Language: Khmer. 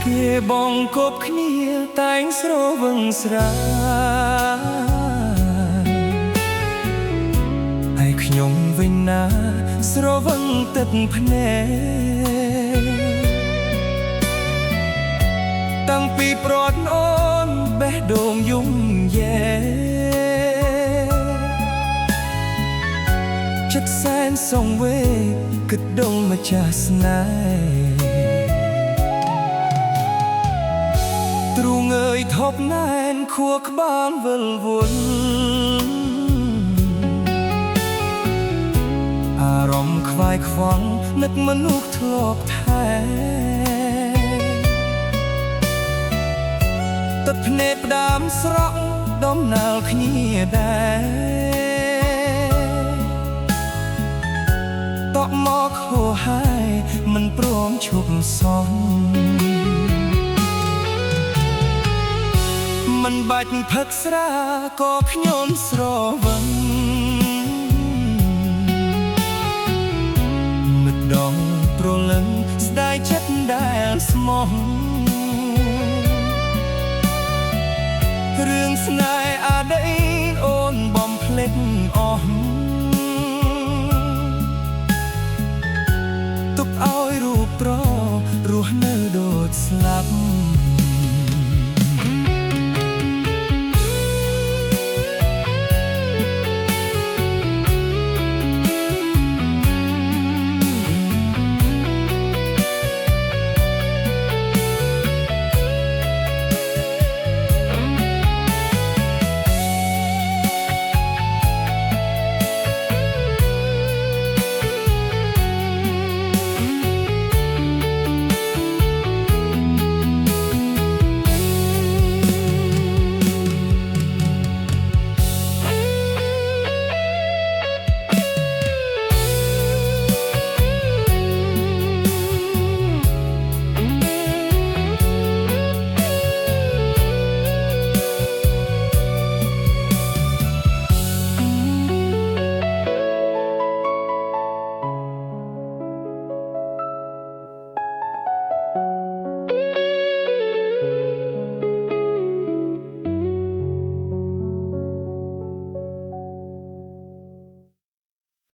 គេបងគប់គ្នាតែងស្រវឹងស្រាយហើយខ្ញុំវិញណាស្រវឹងទឹកភ្នែកតាំងពីប្រត់អូនបេះដូងយំយែចិត្តសែនសងវេគិតដងម្ចាស់ស្នេហ៍ទ្រូងអើយថប់ណែនខួរក្បាលវិលវល់អារម្មណ៍ខ្វាយខ្វល់នឹកមនុស្សធ្លាប់ថែទឹកភ្នែកផ្ដាំស្រក់ដំណាលគ្នាដែរតក់មកហួហើយមិនព្រមឈប់សងមិនបាច់ផឹកស្រាក៏ខ្ញុំស្រវឹងមិនដងប្រលឹងស្ដាយចិត្តដែលស្មោះរឿងស្នេហ៍អតីតអូនបំភ្លេចអស់ទុកឲ្យរូបប្ររស់នៅដូចស្លាប់